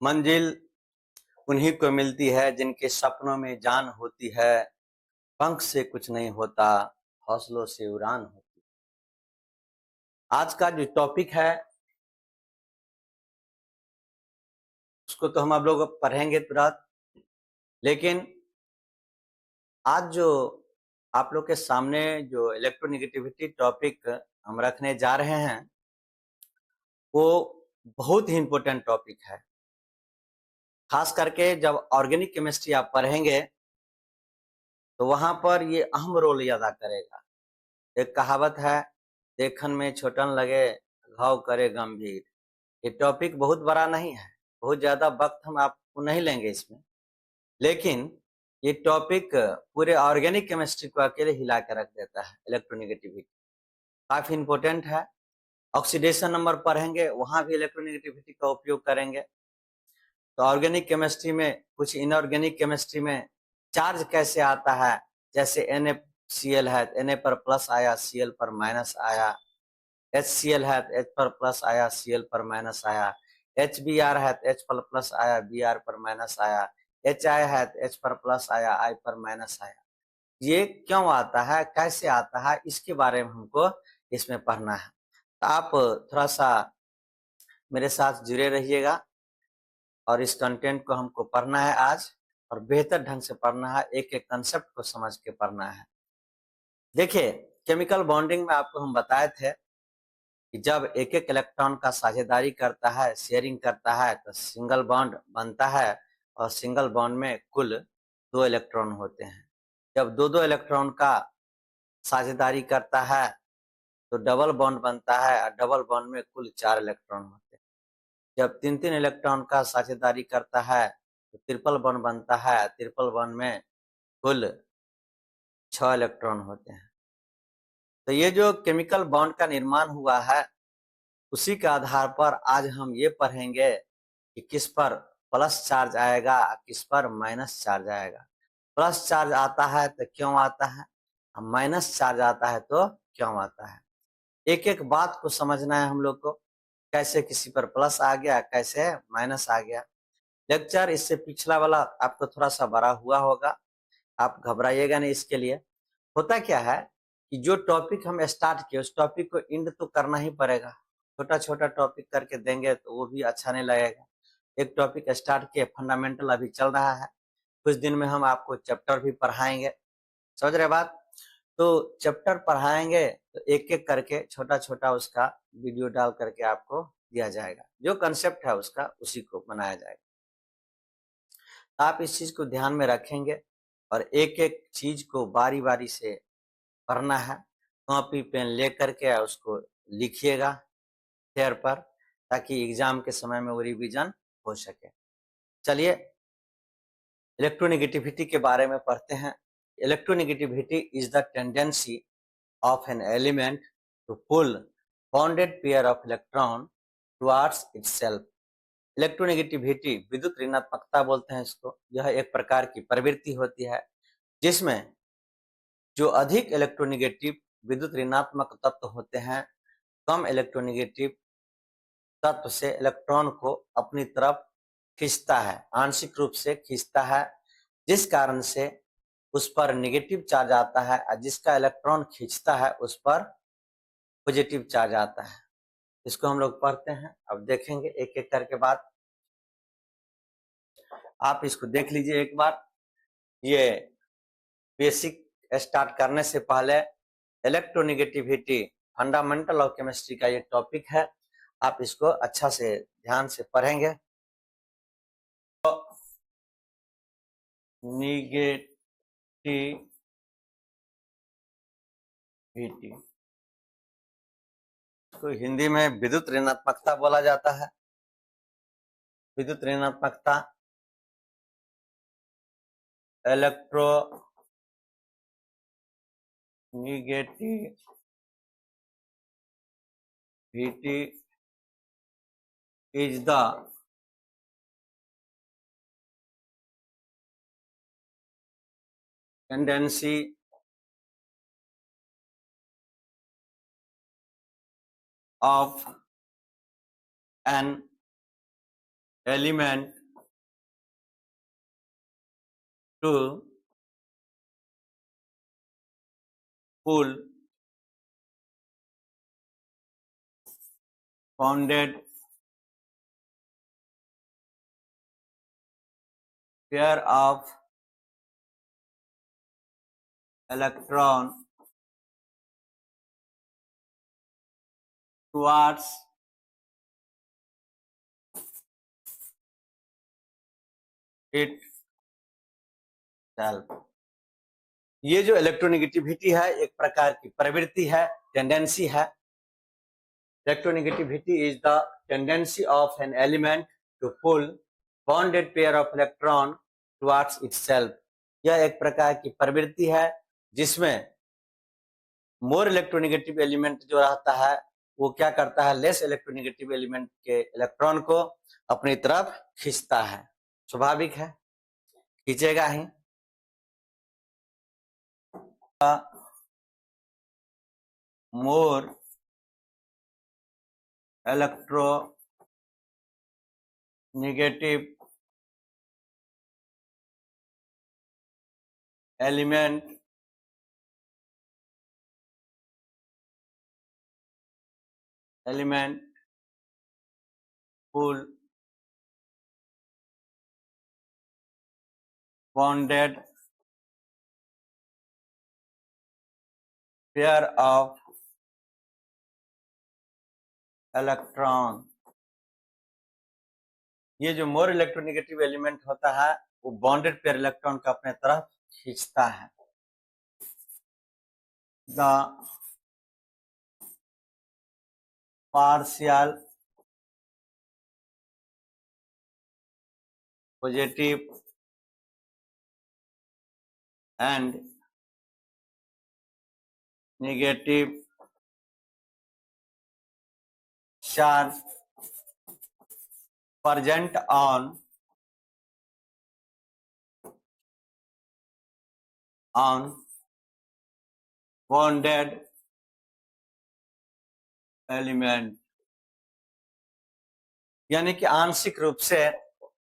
मंजिल उन्हीं को मिलती है जिनके सपनों में जान होती है। पंख से कुछ नहीं होता, हौसलों से उड़ान होती। आज का जो टॉपिक है उसको तो हम आप लोग पढ़ेंगे तुरंत, लेकिन आज जो आप लोग के सामने जो इलेक्ट्रोनेगेटिविटी टॉपिक हम रखने जा रहे हैं वो बहुत ही इम्पोर्टेंट टॉपिक है। खास करके जब ऑर्गेनिक केमिस्ट्री आप पढ़ेंगे तो वहां पर ये अहम रोल अदा करेगा। एक कहावत है, देखन में छोटन लगे घाव करे गंभीर। ये टॉपिक बहुत बड़ा नहीं है, बहुत ज्यादा वक्त हम आपको नहीं लेंगे इसमें, लेकिन ये टॉपिक पूरे ऑर्गेनिक केमिस्ट्री को अकेले हिला के रख देता है। इलेक्ट्रोनेगेटिविटी काफी इंपॉर्टेंट है। ऑक्सीडेशन नंबर पढ़ेंगे, वहां भी इलेक्ट्रोनेगेटिविटी का उपयोग करेंगे। तो ऑर्गेनिक केमिस्ट्री में कुछ, इनऑर्गेनिक केमिस्ट्री में चार्ज कैसे आता है, जैसे NaCl है, Na पर प्लस आया, Cl पर माइनस आया। HCl है, H पर प्लस आया, Cl पर माइनस आया। HBr है, H पर प्लस आया, Br पर माइनस आया। HI है, H पर प्लस आया, I पर माइनस आया। ये क्यों आता है, कैसे आता है, इसके बारे में हमको इसमें पढ़ना है। तो आप थोड़ा सा मेरे साथ जुड़े रहिएगा और इस कंटेंट को हमको पढ़ना है आज, और बेहतर ढंग से पढ़ना है, एक एक कंसेप्ट को समझ के पढ़ना है। देखिए, केमिकल बॉन्डिंग में आपको हम बताए थे कि जब एक एक इलेक्ट्रॉन का साझेदारी करता है, शेयरिंग करता है, तो सिंगल बॉन्ड बनता है, और सिंगल बॉन्ड में कुल 2 इलेक्ट्रॉन होते हैं। जब दो दो इलेक्ट्रॉन का साझेदारी करता है तो डबल बॉन्ड बनता है, और डबल बॉन्ड में कुल 4 इलेक्ट्रॉन होते हैं। जब तीन तीन इलेक्ट्रॉन का साझेदारी करता है तो ट्रिपल बॉन्ड बनता है, ट्रिपल बॉन्ड में कुल 6 इलेक्ट्रॉन होते हैं। तो ये जो केमिकल बॉन्ड का निर्माण हुआ है, उसी के आधार पर आज हम ये पढ़ेंगे कि किस पर प्लस चार्ज आएगा, किस पर माइनस चार्ज आएगा। प्लस चार्ज आता है तो क्यों आता है, माइनस चार्ज आता है तो क्यों आता है। एक एक बात को समझना है हम लोग को, कैसे किसी पर प्लस आ गया, कैसे माइनस आ गया। लेक्चर इससे पिछला वाला आपको थोड़ा सा बड़ा हुआ होगा, आप घबराइएगा नहीं। इसके लिए होता क्या है कि जो टॉपिक हम स्टार्ट किए उस टॉपिक को एंड तो करना ही पड़ेगा। छोटा छोटा टॉपिक करके देंगे तो वो भी अच्छा नहीं लगेगा। एक टॉपिक स्टार्ट किए, फंडामेंटल अभी चल रहा है, कुछ दिन में हम आपको चैप्टर भी पढ़ाएंगे, समझ रहे बात। तो चैप्टर पढ़ाएंगे तो एक एक करके छोटा छोटा उसका वीडियो डाल करके आपको दिया जाएगा, जो कंसेप्ट है उसका उसी को बनाया जाएगा। आप इस चीज को ध्यान में रखेंगे और एक एक चीज को बारी बारी से पढ़ना है। कॉपी पेन ले करके उसको लिखिएगा पेपर पर, ताकि एग्जाम के समय में वो रिवीजन हो सके। चलिए इलेक्ट्रोनेगेटिविटी के बारे में पढ़ते हैं। Electronegativity is the tendency of an element to pull bonded pair of electron towards itself. Electronegativity विद्युत ऋणात्मकता बोलते हैं इसको। यह एक प्रकार की प्रवृत्ति होती है जिसमें जो अधिक इलेक्ट्रोनेगेटिव विद्युत ऋणात्मक तत्व होते हैं, कम इलेक्ट्रोनेगेटिव तत्व से इलेक्ट्रॉन को अपनी तरफ खींचता है, आंशिक रूप से खींचता है, जिस कारण से उस पर नेगेटिव चार्ज आता है, और जिसका इलेक्ट्रॉन खींचता है उस पर पॉजिटिव चार्ज आता है। इसको हम लोग पढ़ते हैं, अब देखेंगे एक एक करके बात। आप इसको देख लीजिए एक बार। ये बेसिक स्टार्ट करने से पहले इलेक्ट्रोनेगेटिविटी फंडामेंटल ऑफ केमिस्ट्री का ये टॉपिक है, आप इसको अच्छा से ध्यान से पढ़ेंगे। तो निगेटिविटी तो हिंदी में विद्युत ऋणात्मकता बोला जाता है। विद्युत ऋणात्मकता electronegativity is the tendency of an element to pull bonded pair of electron towards itself। ये जो इलेक्ट्रोनेगेटिविटी है एक प्रकार की प्रवृत्ति है, टेंडेंसी है। Electronegativity is the tendency of an element to pull bonded pair of electron towards itself. यह एक प्रकार की प्रवृत्ति है जिसमें मोर इलेक्ट्रोनेगेटिव एलिमेंट जो रहता है वो क्या करता है, लेस इलेक्ट्रोनेगेटिव एलिमेंट के इलेक्ट्रॉन को अपनी तरफ खींचता है। स्वाभाविक है, खींचेगा ही। More electronegative element pull bonded pair of electron। ये जो मोर इलेक्ट्रोनेगेटिव एलिमेंट होता है वो बॉन्डेड पेयर इलेक्ट्रॉन को अपने तरफ खींचता है। The partial positive and negative charge present on bonded element, यानी कि आंशिक रूप से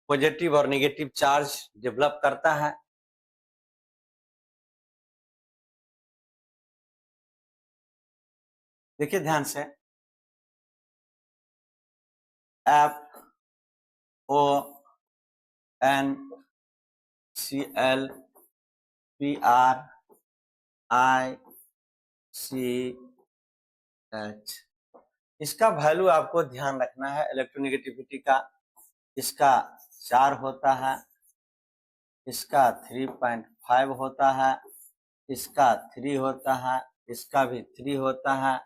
पॉजिटिव और नेगेटिव चार्ज डेवलप करता है। देखिए ध्यान से, FONClPrICH, इसका वैल्यू आपको ध्यान रखना है इलेक्ट्रोनेगेटिविटी का। इसका 4 होता है, इसका 3.5 होता है, इसका 3 होता है, इसका भी 3 होता है,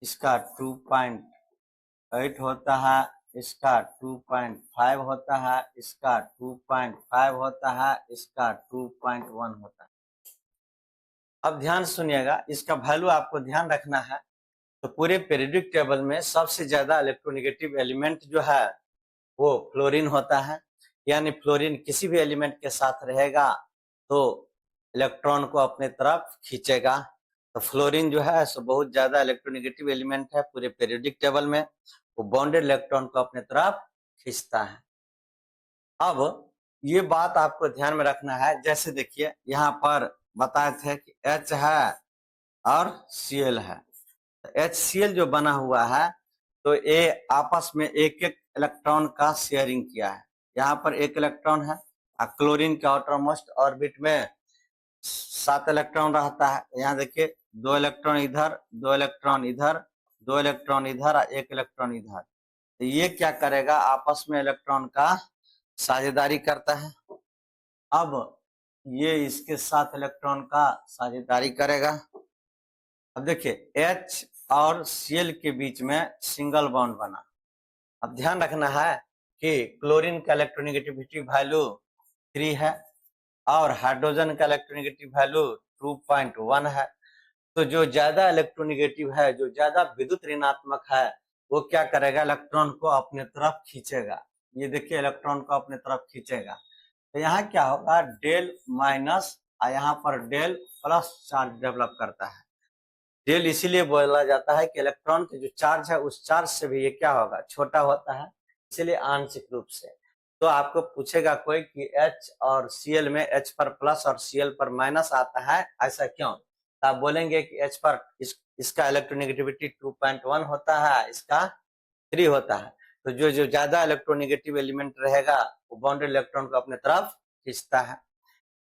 इसका 2.8 होता है, इसका 2.5 होता है, इसका 2.5 होता है, इसका 2.1 होता है। अब ध्यान सुनिएगा, इसका वैल्यू आपको ध्यान रखना है। तो पूरे पीरियोडिक टेबल में सबसे ज्यादा इलेक्ट्रोनेगेटिव एलिमेंट जो है वो फ्लोरीन होता है। यानी फ्लोरीन किसी भी एलिमेंट के साथ रहेगा तो इलेक्ट्रॉन को अपने तरफ खींचेगा। तो फ्लोरीन जो है सो बहुत ज्यादा इलेक्ट्रोनेगेटिव एलिमेंट है पूरे पीरियोडिक टेबल में। वो बॉन्डेड इलेक्ट्रॉन को अपने तरफ खींचता है। अब ये बात आपको ध्यान में रखना है। जैसे देखिए यहाँ पर बताए थे कि H है और Cl है। HCl जो बना हुआ है तो ये आपस में एक एक इलेक्ट्रॉन का शेयरिंग किया है। यहाँ पर एक इलेक्ट्रॉन है। क्लोरीन के आउटर मोस्ट ऑर्बिट में 7 इलेक्ट्रॉन रहता है। यहाँ देखिए 2 इलेक्ट्रॉन इधर, 2 इलेक्ट्रॉन इधर, 2 इलेक्ट्रॉन इधर और 1 इलेक्ट्रॉन इधर। तो ये क्या करेगा, आपस में इलेक्ट्रॉन का साझेदारी करता है। अब ये इसके साथ इलेक्ट्रॉन का साझेदारी करेगा। अब देखिए H और Cl के बीच में सिंगल बॉन्ड बना। अब ध्यान रखना है कि क्लोरीन का इलेक्ट्रोनेगेटिविटी वैल्यू 3 है और हाइड्रोजन का इलेक्ट्रोनेगेटिव वैल्यू 2.1 है। तो जो ज्यादा इलेक्ट्रोनेगेटिव है, जो ज्यादा विद्युत ऋणात्मक है, वो क्या करेगा, इलेक्ट्रॉन को अपने तरफ खींचेगा। ये देखिए इलेक्ट्रॉन को अपने तरफ खींचेगा। तो यहाँ क्या होगा, डेल माइनस और यहाँ पर डेल प्लस चार्ज डेवलप करता है। डेल इसीलिए बोला जाता है कि इलेक्ट्रॉन के जो चार्ज है उस चार्ज से भी ये क्या होगा, छोटा होता है। इसलिए आंशिक रूप से। तो आपको पूछेगा कोई कि H और Cl में H पर प्लस और Cl पर माइनस आता है, ऐसा क्यों? तो आप बोलेंगे कि H पर इसका इलेक्ट्रोनेगेटिविटी 2.1 होता है, इसका 3 होता है। तो जो जो ज्यादा इलेक्ट्रोनेगेटिव एलिमेंट रहेगा वो बाउंडेड इलेक्ट्रॉन को अपने तरफ खींचता है।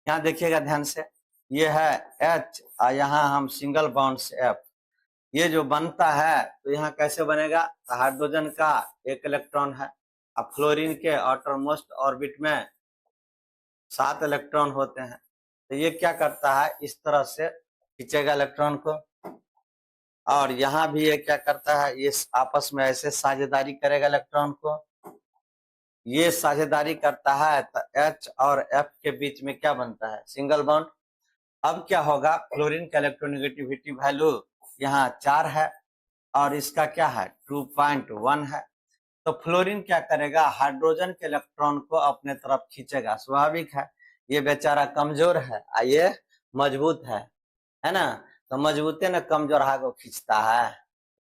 यहाँ देखिएगा ध्यान से, ये है H और यहाँ हम सिंगल बॉन्ड से F, ये जो बनता है तो यहाँ कैसे बनेगा? तो हाइड्रोजन का एक इलेक्ट्रॉन है, अब फ्लोरीन के आउटर मोस्ट ऑर्बिट में 7 इलेक्ट्रॉन होते हैं। तो ये क्या करता है, इस तरह से खींचेगा इलेक्ट्रॉन को, और यहाँ भी ये क्या करता है, ये आपस में ऐसे साझेदारी करेगा इलेक्ट्रॉन को, ये साझेदारी करता है तो H और F के बीच में क्या बनता है? Single bond. अब क्या होगा, फ्लोरीन का इलेक्ट्रोनेगेटिविटी वैल्यू यहाँ 4 है और इसका क्या है 2.1 है। तो फ्लोरीन क्या करेगा, हाइड्रोजन के इलेक्ट्रॉन को अपने तरफ खींचेगा, स्वाभाविक है, ये बेचारा कमजोर है, ये मजबूत है ना, तो मजबूते न कमजोर को खींचता है।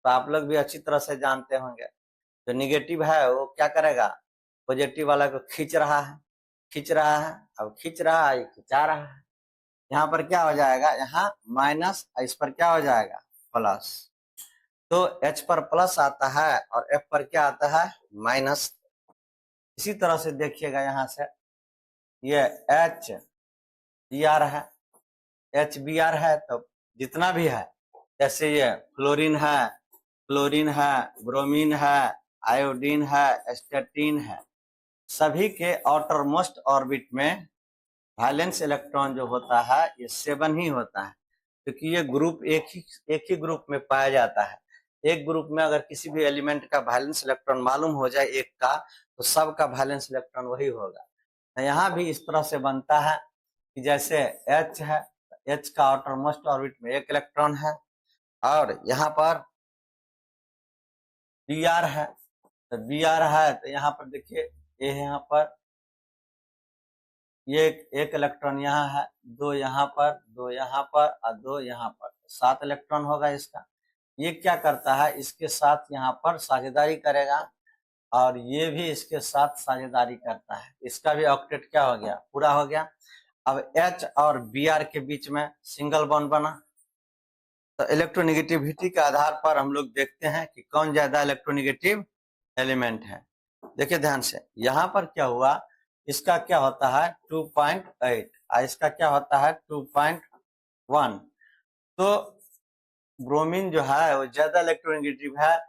तो आप लोग भी अच्छी तरह से जानते होंगे, जो निगेटिव है वो क्या करेगा, पॉजिटिव वाला को खींच रहा है, अब खींच रहा है, खिंचा रहा है। यहाँ पर क्या हो जाएगा, यहाँ माइनस, इस पर क्या हो जाएगा प्लस। तो H पर प्लस आता है और F पर क्या आता है, माइनस। इसी तरह से देखिएगा, यहाँ से ये HBr है, HBr है, तो जितना भी है, जैसे ये फ्लोरीन है, ब्रोमीन है, आयोडीन है, स्टेटिन है, सभी के आउटर मोस्ट ऑर्बिट में वैलेंस इलेक्ट्रॉन जो होता है ये 7 ही होता है, क्योंकि ये ग्रुप एक ही ग्रुप में पाया जाता है। एक ग्रुप में अगर किसी भी एलिमेंट का वैलेंस इलेक्ट्रॉन मालूम हो जाए एक का, तो सबका वैलेंस इलेक्ट्रॉन वही होगा। यहाँ भी इस तरह से बनता है कि जैसे H है, H का आउटर मोस्ट ऑर्बिट में एक इलेक्ट्रॉन है, और यहाँ पर Br है, तो Br है, तो यहाँ पर देखिए, ये यहाँ पर ये एक इलेक्ट्रॉन यहाँ है, 2 यहाँ पर, 2 यहाँ पर और 2 यहाँ पर, 7 इलेक्ट्रॉन होगा इसका। ये क्या करता है, इसके साथ यहाँ पर साझेदारी करेगा और ये भी इसके साथ साझेदारी करता है, इसका भी ऑक्टेट क्या हो गया, पूरा हो गया। अब H और Br के बीच में सिंगल बॉन्ड बना, तो इलेक्ट्रोनेगेटिविटी के आधार पर हम लोग देखते हैं कि कौन ज्यादा इलेक्ट्रोनेगेटिव एलिमेंट है। देखिए ध्यान से, यहाँ पर क्या हुआ, इसका क्या होता है 2.8 और इसका क्या होता है 2.1। तो ब्रोमीन जो है वो ज्यादा इलेक्ट्रोनेगेटिव है,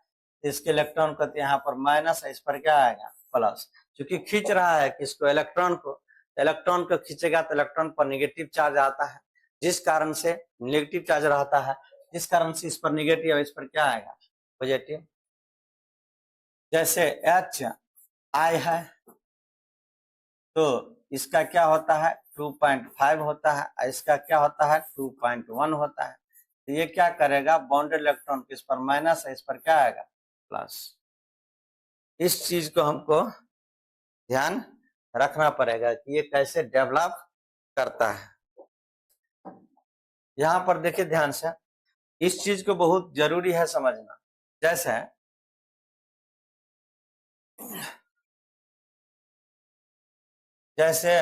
इसके इलेक्ट्रॉन को यहाँ पर माइनस है, इस पर क्या आएगा प्लस, क्योंकि खींच रहा है किसको, इलेक्ट्रॉन को खींचेगा तो इलेक्ट्रॉन पर नेगेटिव चार्ज आता है, जिस कारण से नेगेटिव चार्ज रहता है, जिस कारण से इस पर नेगेटिव, इस पर क्या आएगा पॉजिटिव। जैसे HI है तो इसका क्या होता है 2.5 होता है, इसका क्या होता है 2.1 होता है। तो ये क्या करेगा, बॉन्डेड इलेक्ट्रॉन किस पर माइनस है, इस पर क्या आएगा प्लस। इस चीज को हमको ध्यान रखना पड़ेगा कि ये कैसे डेवलप करता है। यहाँ पर देखिए ध्यान से, इस चीज को बहुत जरूरी है समझना। जैसे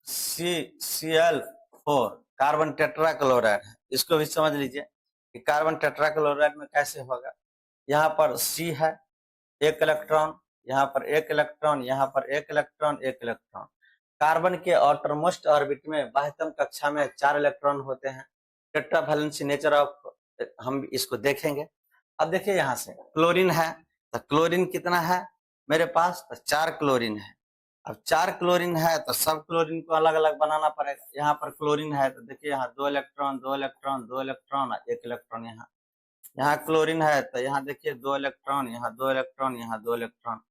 CCl4 कार्बन टेट्राक्लोराइड है, इसको भी समझ लीजिए कि कार्बन टेट्राक्लोराइड में कैसे होगा। यहाँ पर C है, एक इलेक्ट्रॉन, यहाँ पर एक इलेक्ट्रॉन, यहाँ पर एक इलेक्ट्रॉन, एक इलेक्ट्रॉन। कार्बन के आउटर मोस्ट ऑर्बिट में बाह्यतम कक्षा में 4 इलेक्ट्रॉन होते हैं। टेट्रावैलेंसी नेचर ऑफ, हम इसको देखेंगे। अब देखिए यहाँ से क्लोरीन है, तो क्लोरीन कितना है मेरे पास, तो 4 क्लोरीन है। अब 4 क्लोरीन है तो सब क्लोरीन को अलग अलग बनाना पड़ेगा। यहाँ पर क्लोरीन है तो देखिए यहाँ 2 इलेक्ट्रॉन, 2 इलेक्ट्रॉन, 2 इलेक्ट्रॉन, 1 इलेक्ट्रॉन। यहाँ क्लोरीन है तो यहाँ देखिए 2 इलेक्ट्रॉन, यहाँ 2 इलेक्ट्रॉन, यहाँ 2 इलेक्ट्रॉन।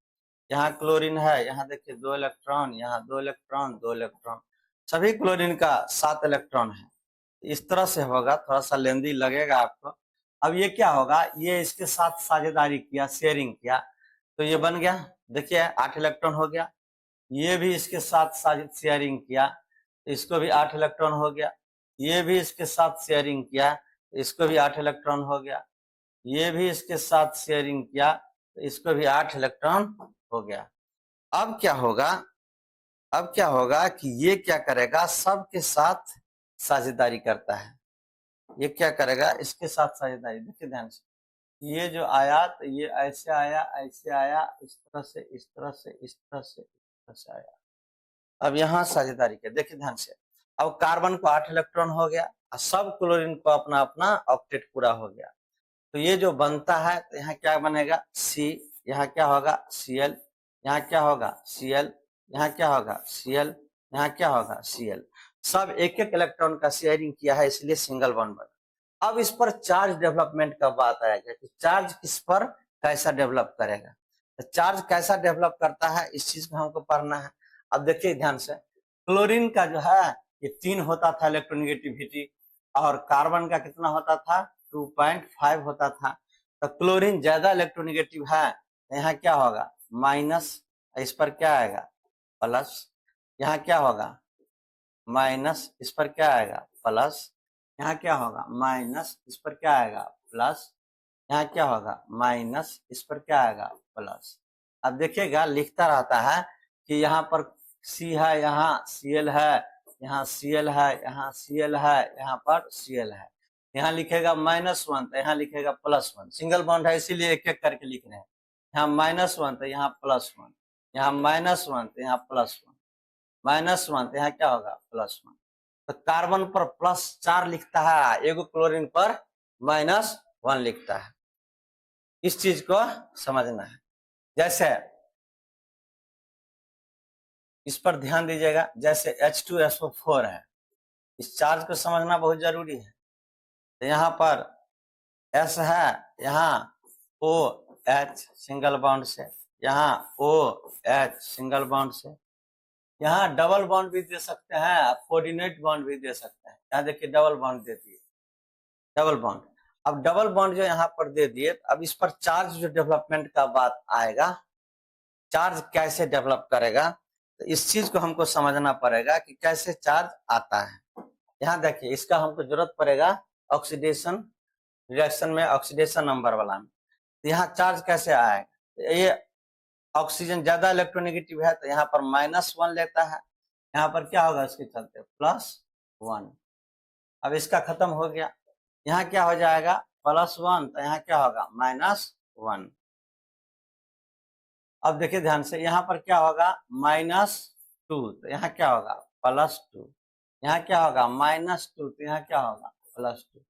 यहाँ क्लोरीन है, यहाँ देखिए 2 इलेक्ट्रॉन, यहाँ 2 इलेक्ट्रॉन, 2 इलेक्ट्रॉन। सभी क्लोरीन का 7 इलेक्ट्रॉन है। इस तरह से होगा, थोड़ा सा लेंदी लगेगा आपको। अब ये क्या होगा, ये इसके साथ साझेदारी किया, शेयरिंग किया, तो ये बन गया, देखिए 8 इलेक्ट्रॉन हो गया। ये भी इसके साथ शेयरिंग किया, तो इसको भी 8 इलेक्ट्रॉन हो गया। ये भी इसके साथ शेयरिंग किया, तो इसको भी 8 इलेक्ट्रॉन हो गया। ये भी इसके साथ शेयरिंग किया, तो इसको भी 8 इलेक्ट्रॉन हो गया। अब क्या होगा, अब क्या होगा कि ये क्या करेगा, सबके साथ साझेदारी करता है। ये क्या करेगा, इसके साथ साझेदारी, देखिए ध्यान से, ये जो आया तो ये ऐसे आया, ऐसे आया, इस तरह से, इस तरह से, इस तरह से, इस तरह से आया। अब यहाँ साझेदारी के देखिए ध्यान से, अब कार्बन को 8 इलेक्ट्रॉन हो गया और सब क्लोरीन को अपना अपना ऑक्टेट पूरा हो गया। तो ये जो बनता है तो यहाँ क्या बनेगा, सी, यहाँ क्या होगा Cl, यहाँ क्या होगा Cl, यहाँ क्या होगा Cl, यहाँ क्या होगा Cl। सब एक एक इलेक्ट्रॉन का शेयरिंग किया है, इसलिए सिंगल बॉन्ड बना। अब इस पर चार्ज डेवलपमेंट का बात आएगा कि चार्ज किस पर कैसा डेवलप करेगा। तो चार्ज कैसा डेवलप करता है, इस चीज को हमको पढ़ना है। अब देखिए ध्यान से, क्लोरीन का जो है ये 3 होता था इलेक्ट्रोनेगेटिविटी, और कार्बन का कितना होता था, 2.5 होता था। तो क्लोरीन ज्यादा इलेक्ट्रोनेगेटिव है, तो यहाँ क्या होगा माइनस, इस पर क्या आएगा प्लस, यहाँ क्या होगा माइनस, इस पर क्या आएगा प्लस, यहाँ क्या होगा माइनस, इस पर क्या आएगा प्लस, यहाँ क्या होगा माइनस, इस पर क्या आएगा प्लस। अब देखिएगा लिखता रहता है कि यहाँ पर सी है, यहाँ Cl है, यहाँ Cl है, यहाँ Cl है, यहाँ पर Cl है। यहाँ लिखेगा -1 तो यहाँ लिखेगा +1, सिंगल बॉन्ड है इसीलिए एक एक करके लिख रहे हैं। यहाँ -1 तो यहाँ +1, यहाँ -1 तो यहाँ +1, -1 तो यहाँ क्या होगा +1। तो कार्बन पर +4 लिखता है, एगो क्लोरीन पर -1 लिखता है। इस चीज को समझना है। जैसे इस पर ध्यान दीजिएगा, जैसे H2SO4 है, इस चार्ज को समझना बहुत जरूरी है। तो यहाँ पर S है, यहाँ OH सिंगल बॉन्ड से, यहाँ OH सिंगल बॉन्ड से, यहाँ डबल बॉन्ड भी दे सकते हैं, कोऑर्डिनेट बॉन्ड भी दे सकते हैं। यहाँ देखिए डबल बॉन्ड दे दिए, डबल बॉन्ड। अब डबल बॉन्ड जो यहाँ पर दे दिए, अब इस पर चार्ज जो डेवलपमेंट का बात आएगा, चार्ज कैसे डेवलप करेगा, तो इस चीज को हमको समझना पड़ेगा कि कैसे चार्ज आता है। यहाँ देखिए इसका हमको जरूरत पड़ेगा ऑक्सीडेशन रिएक्शन में, ऑक्सीडेशन नंबर वाला में। तो यहाँ चार्ज कैसे आएगा, ये ऑक्सीजन ज्यादा इलेक्ट्रोनेगेटिव है तो यहाँ पर -1 लेता है, यहाँ पर क्या होगा इसके चलते +1। अब इसका खत्म हो गया, यहाँ क्या हो जाएगा +1 तो यहाँ क्या होगा -1। अब देखिए ध्यान से, यहाँ पर क्या होगा -2 तो यहाँ क्या होगा +2, यहाँ क्या होगा -2 तो यहाँ क्या होगा +2।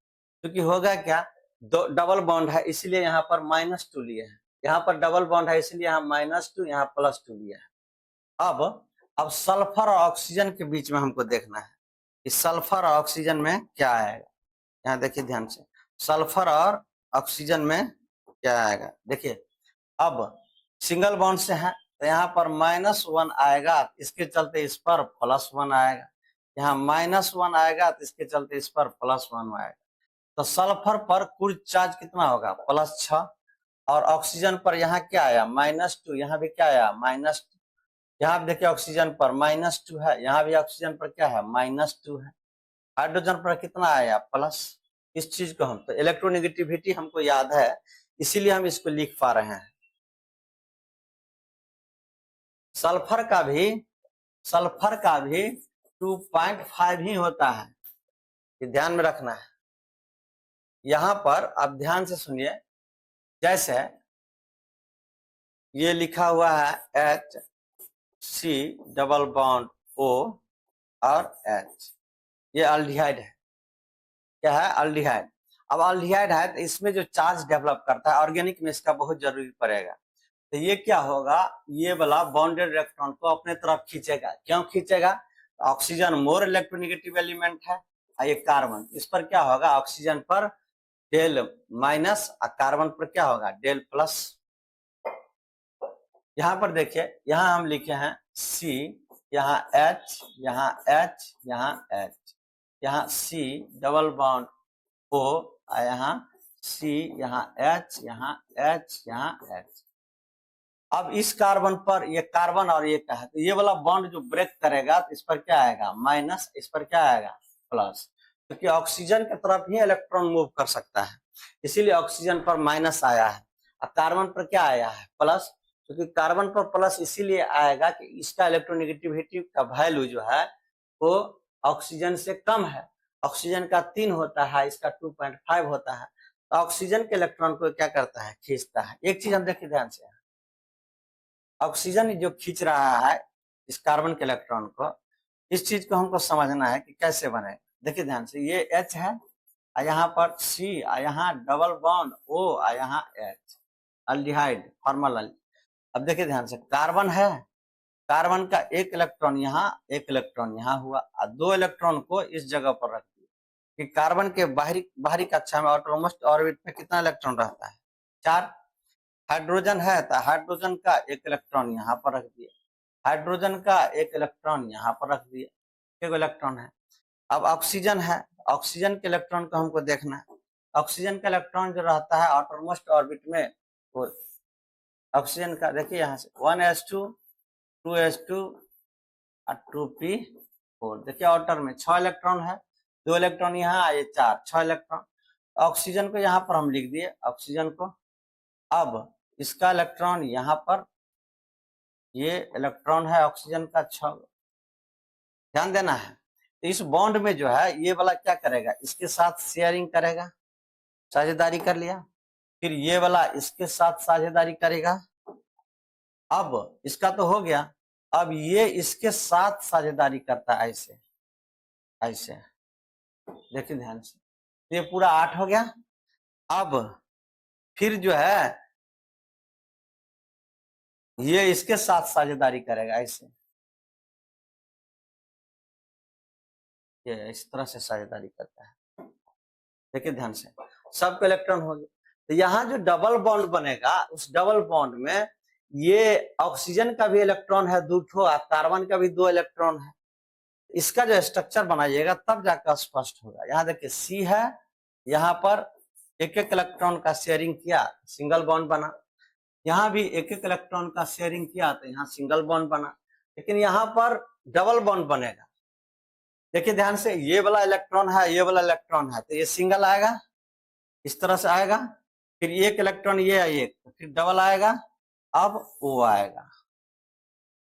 क्योंकि होगा क्या, दो डबल बॉन्ड है इसलिए यहाँ पर -2 लिए हैं, यहाँ पर डबल बॉन्ड है इसलिए यहाँ -2 यहाँ +2 लिया है। अब सल्फर और ऑक्सीजन के बीच में हमको देखना है कि सल्फर और ऑक्सीजन में क्या आएगा। यहाँ देखिए ध्यान से, सल्फर और ऑक्सीजन में क्या आएगा। देखिए अब सिंगल बॉन्ड से है तो यहाँ पर -1 आएगा, इसके चलते इस पर +1 आएगा, यहाँ -1 आएगा तो इसके चलते इस पर +1 आएगा। तो सल्फर पर कुल चार्ज कितना होगा +6, और ऑक्सीजन पर यहाँ क्या आया -2, यहाँ भी क्या आया -2, यहाँ देखिए ऑक्सीजन पर -2 है, यहाँ भी ऑक्सीजन पर क्या है -2 है, हाइड्रोजन पर कितना आया प्लस। इस चीज को हम तो इलेक्ट्रोनेगेटिविटी हमको याद है इसीलिए हम इसको लिख पा रहे हैं। सल्फर का भी 2.5 ही होता है, ये ध्यान में रखना है। यहाँ पर आप ध्यान से सुनिए, जैसे ये लिखा हुआ है HC डबल बॉन्ड O और H, ये अल्डिहाइड है, क्या है अल्डिहाइड। अब अल्डिहाइड है तो इसमें जो चार्ज डेवलप करता है ऑर्गेनिक में इसका बहुत जरूरी पड़ेगा। तो ये क्या होगा, ये वाला बॉन्डेड इलेक्ट्रॉन को अपने तरफ खींचेगा। क्यों खींचेगा, ऑक्सीजन मोर इलेक्ट्रोनेगेटिव एलिमेंट है, ये कार्बन, इस पर क्या होगा ऑक्सीजन पर डेल माइनस और कार्बन पर क्या होगा डेल प्लस। यहाँ पर देखिए, यहाँ हम लिखे हैं C, यहाँ H, यहाँ H, यहाँ H, यहाँ C डबल बॉन्ड O, यहाँ C, यहाँ H, यहाँ H, यहाँ H। अब इस कार्बन पर ये कार्बन और ये क्या है, तो ये वाला बॉन्ड जो ब्रेक करेगा तो इस पर क्या आएगा माइनस, इस पर क्या आएगा प्लस, क्योंकि ऑक्सीजन की तरफ ही इलेक्ट्रॉन मूव कर सकता है, इसीलिए ऑक्सीजन पर माइनस आया है और कार्बन पर क्या आया है प्लस। क्योंकि कार्बन पर प्लस इसीलिए आएगा कि इसका इलेक्ट्रोनेगेटिविटी का वैल्यू जो है वो ऑक्सीजन से कम है। ऑक्सीजन का 3 होता है, इसका 2.5 होता है। तो ऑक्सीजन के इलेक्ट्रॉन को क्या करता है, खींचता है। एक चीज हम देखिए ध्यान से, ऑक्सीजन जो खींच रहा है इस कार्बन के इलेक्ट्रॉन को, इस चीज को हमको समझना है कि कैसे बने। देखिए ध्यान से, ये H है, यहाँ पर C, यहाँ डबल बॉन्ड O, यहाँ H, अल्डिहाइड फॉर्मल। अब देखिए ध्यान से, कार्बन है, कार्बन का एक इलेक्ट्रॉन यहाँ, एक इलेक्ट्रॉन यहाँ हुआ, और 2 इलेक्ट्रॉन को इस जगह पर रख दिया कि कार्बन के बाहरी कक्षा में ऑटोमोस्ट ऑर्बिट में कितना इलेक्ट्रॉन रहता है, 4। हाइड्रोजन है तो हाइड्रोजन का एक इलेक्ट्रॉन यहाँ पर रख दिया, हाइड्रोजन का एक इलेक्ट्रॉन यहाँ पर रख दिया, एक इलेक्ट्रॉन है। अब ऑक्सीजन है, ऑक्सीजन के इलेक्ट्रॉन को हमको देखना है। ऑक्सीजन का इलेक्ट्रॉन जो रहता है आउटरमोस्ट ऑर्बिट में, वो ऑक्सीजन का देखिए यहाँ से 1s2 2s2 और 2p4। देखिए आउटर में 6 इलेक्ट्रॉन है, 2 इलेक्ट्रॉन यहाँ आए, 4, 6 इलेक्ट्रॉन। ऑक्सीजन को यहाँ पर हम लिख दिए ऑक्सीजन को। अब इसका इलेक्ट्रॉन यहाँ पर, ये इलेक्ट्रॉन है ऑक्सीजन का 6, ध्यान देना है। तो इस बॉन्ड में जो है ये वाला क्या करेगा, इसके साथ शेयरिंग करेगा, साझेदारी कर लिया। फिर ये वाला इसके साथ साझेदारी करेगा। अब इसका तो हो गया, अब ये इसके साथ साझेदारी करता है, ऐसे ऐसे, देखिए ध्यान से, ये पूरा 8 हो गया। अब फिर जो है ये इसके साथ साझेदारी करेगा, ऐसे, ये इस तरह से साझेदारी करता है। देखिए ध्यान से, सबको इलेक्ट्रॉन हो गया। तो यहाँ जो डबल बॉन्ड बनेगा, उस डबल बॉन्ड में ये ऑक्सीजन का भी इलेक्ट्रॉन है 2 ठो, कार्बन का भी 2 इलेक्ट्रॉन है। इसका जो स्ट्रक्चर बनाइएगा तब जाकर स्पष्ट होगा। यहाँ देखिए C है, यहाँ पर एक एक इलेक्ट्रॉन का शेयरिंग किया, सिंगल बॉन्ड बना। यहाँ भी एक एक इलेक्ट्रॉन का शेयरिंग किया तो यहाँ सिंगल बॉन्ड बना। लेकिन यहाँ पर डबल बॉन्ड बनेगा। देखिए ध्यान से, ये वाला इलेक्ट्रॉन है, ये वाला इलेक्ट्रॉन है, तो ये सिंगल आएगा, इस तरह से आएगा। फिर एक इलेक्ट्रॉन ये है, एक, फिर डबल आएगा, अब वो आएगा।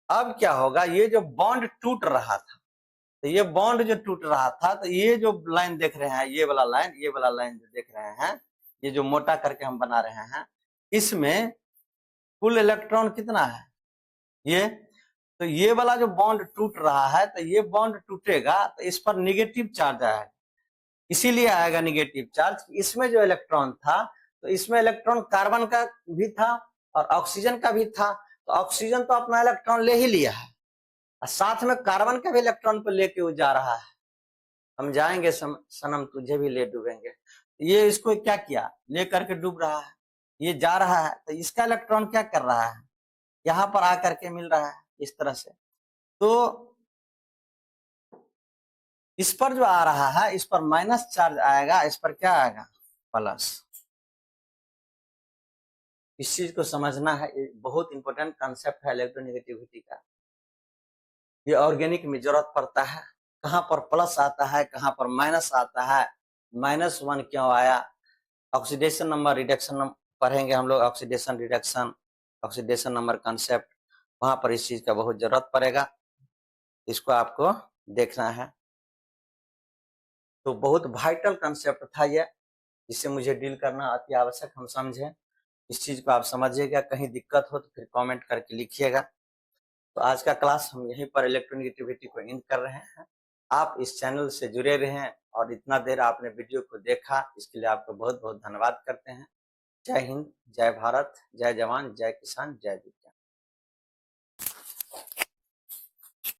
अब क्या होगा, ये जो बॉन्ड टूट रहा था, तो ये बॉन्ड जो टूट रहा था, तो ये जो लाइन देख रहे हैं, ये वाला लाइन, ये वाला लाइन जो देख रहे हैं, ये जो मोटा करके हम बना रहे हैं, इसमें कुल इलेक्ट्रॉन कितना है, ये। तो ये वाला जो बॉन्ड टूट रहा है, तो ये बॉन्ड टूटेगा तो इस पर निगेटिव चार्ज आएगा। इसीलिए आएगा निगेटिव चार्ज, इसमें जो इलेक्ट्रॉन था, तो इसमें इलेक्ट्रॉन कार्बन का भी था और ऑक्सीजन का भी था। तो ऑक्सीजन तो अपना इलेक्ट्रॉन ले ही लिया है, और साथ में कार्बन का भी इलेक्ट्रॉन को लेके वो जा रहा है। हम जाएंगे सनम तुझे भी ले डूबेंगे। ये इसको क्या किया, ले करके डूब रहा है, ये जा रहा है, तो इसका इलेक्ट्रॉन क्या कर रहा है, यहाँ पर आकर के मिल रहा है इस तरह से। तो इस पर जो आ रहा है, इस पर माइनस चार्ज आएगा, इस पर क्या आएगा, प्लस। इस चीज को समझना है, बहुत इंपॉर्टेंट कंसेप्ट है इलेक्ट्रोनेगेटिविटी का। ये ऑर्गेनिक में जरूरत पड़ता है, कहाँ पर प्लस आता है, कहाँ पर माइनस आता है, -1 क्यों आया। ऑक्सीडेशन नंबर, रिडक्शन नंबर पढ़ेंगे हम लोग, oxidation reduction, oxidation number concept, वहां पर इस चीज का बहुत जरूरत पड़ेगा, इसको आपको देखना है। तो बहुत वाइटल कंसेप्ट था ये, जिससे मुझे डील करना अति आवश्यक हम समझे। इस चीज को आप समझिएगा, कहीं दिक्कत हो तो फिर कमेंट करके लिखिएगा। तो आज का क्लास हम यहीं पर इलेक्ट्रोनेगेटिविटी को एंड कर रहे हैं। आप इस चैनल से जुड़े रहें और इतना देर आपने वीडियो को देखा, इसके लिए आपको बहुत बहुत धन्यवाद करते हैं। जय हिंद, जय भारत, जय जवान, जय किसान, जय विज्ञान।